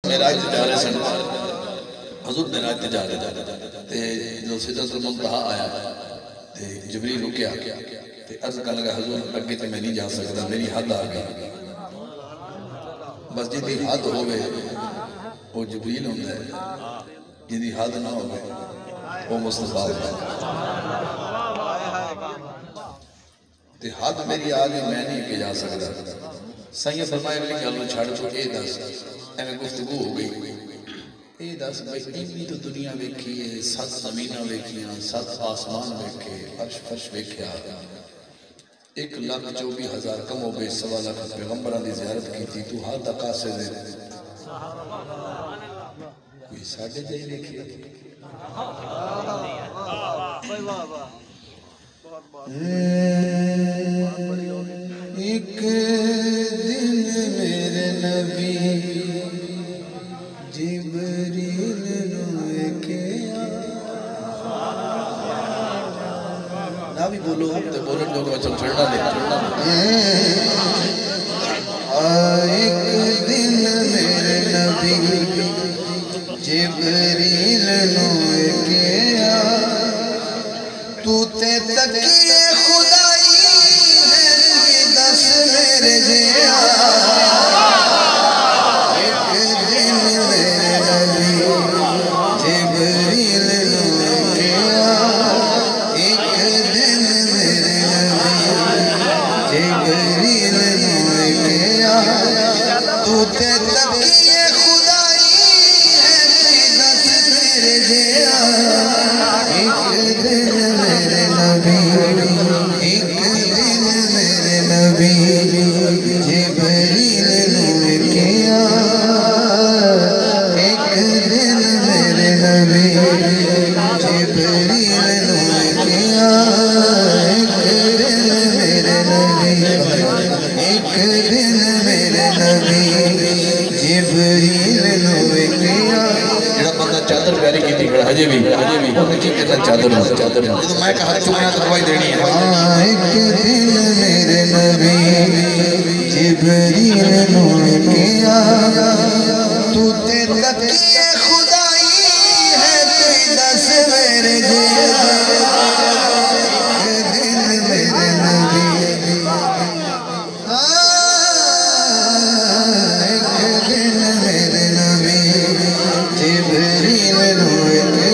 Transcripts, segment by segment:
मेराज ते जा रहे सन, हजूर मेराज ते जा रहे ते जो सिदरतुल मुंतहा आया ते जिब्रील रुकिया ते अर्ज कर लगा हजूर अगे ते मैं नहीं जा सकता, मेरी हद आ गई। बस जिंदी हद होवे वो जिब्रील होंदा है, जिंदी हद ना होवे वो मुस्तफा होंदा है। ते हद मेरी आ गई, मैं नहीं जा सकता। सही फरमाया कि गल छड़ तो ये दस एवं गुफ्तगू हो गई, ये दस भाई इन्नी तो दुनिया वेखी है, 7 ज़मीनां वेखियां, 7 आसमान वेखे, अर्श फर्श वेख्या, 1,24,000 कम हो गए, 1.25 लाख पैगंबरां दी ज़ियारत की। तू हद दा कासिद है, कोई साढ़े जाई वेखी एक दिन मेरे नबी जिब्रील ना भी बोलो तो बोलन जो वचन छड़ना दे। एक दिन मेरे नबी जिब्रील के तू ते तकिए खुदाई है, दस मेरे जिया। एक दिन मेरे नबी जिब्रील के एक दिन मेरे नबी जिब्रील के तू ते तकिए खुदाई है, दस मेरे जिया। एक दिन मेरे नबी, एक दिन मेरे नबी जिब्रील के एक दिन मेरे नबी जिब्रील के एक दिन मेरे नबी, एक दिन मेरे नबी जिब्रील के बंदा चादर प्यारी की खड़ा हजे भी की कहना चादर चादर जो मैं कहा चुकना तो दवाई देनी है। एक दिन मेरे नबी जिब्रील के तू ते तकिए खुदाई है, कोई दस मेरे जिया। एक दिन मेरे नबी, एक दिन मेरे नबी जिब्रील के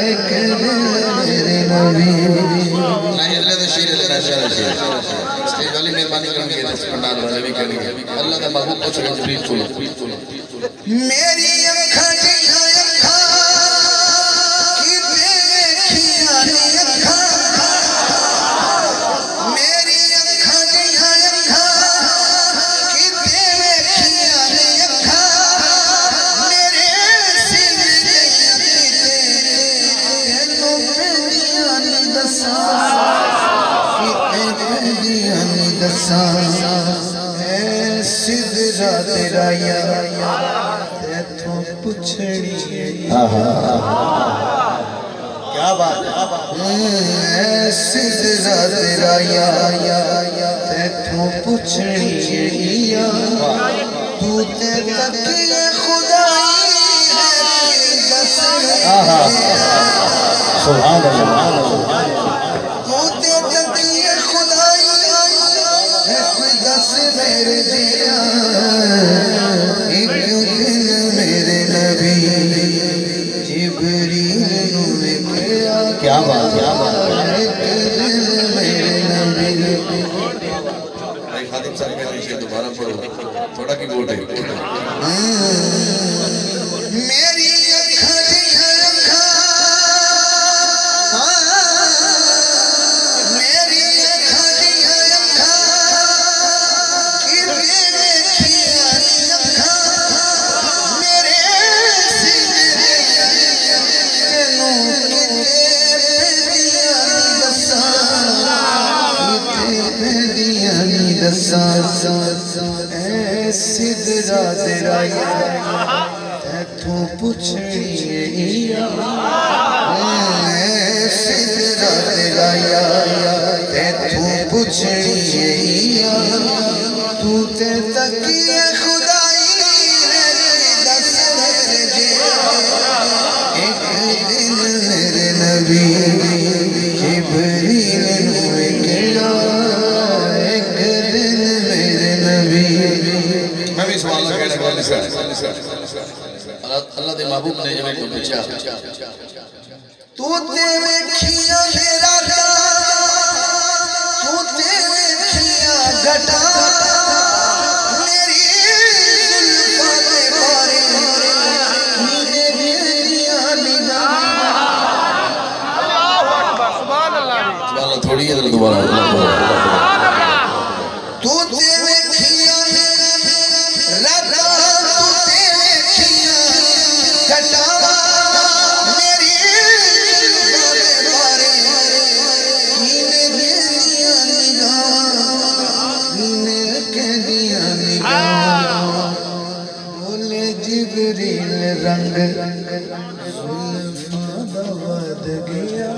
एक दिन मेरे नबी। नहीं अल्लाह दा शेर लेना शेर स्टेज वाली मेहरबानी करेंगे, दस पंडाल वाले भी करेंगे। अल्लाह दा महबूब पूछ रहे जिब्रील सुनो मेरी अखां जिहां अखां किते वेखियां नी अखां, मेरी अखां जिहां अखां किते वेखियां नी अखां, मेरे सिर दियां किते तैनूं पैंदियां नी दसां, किते पैंदियां नी दसां। ऐ सिदरा तेरा यार तैथों पुछड़ी, क्या बात है। सिदरा तेरा यार तैथों पुछड़ी, तू ते तकिए खुदाई है, दस सुभान अल्लाह। तू ते तकिए खुदाई है, दस मेरे जिया। एक दिन मेरे नबी जिब्रील के क्या बात है। एक दिन मेरे नबी खादिम साहब कहते हैं दोबारा पढ़ो थोड़ा की गोट है। मेरी अखां जिहां अखां, मेरी अखां जिहां अखां किते वेखियां नी अखां, मेरे सिर दियां तैनूं किते पैंदियां नी दसां, किते पैंदियां नी दसां। ऐ सिदरा तेरा यार तैथों पुछड़ी, सिदरा तेरा यार तैथों पुछड़ी, तू ते तकिए खुदाई मैं भी सवाल कहना गल अल्लाह दे महबूब ने जब को पूछा तू ते वेखिया मेरा तू ते वेखिया घटा मेरी जुल्फां दे बारे नीने मेरिया निगाह अल्लाहु अकबर सुभान अल्लाह थोड़ी इधर दोबारा तू ते वेखिया राधा तू ते वेखिया घटा मेरी बारे नीने मेरिया निगाह नीने कहदिया निगाह बोले जिब्रील रंग जुल्फां दा वध गया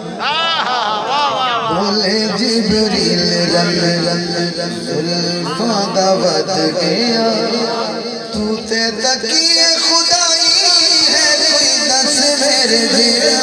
बोले जिब्रील रंग जुल्फां दा वध गया तू ते तकिए खुदाई है कोई दस मेरे दिया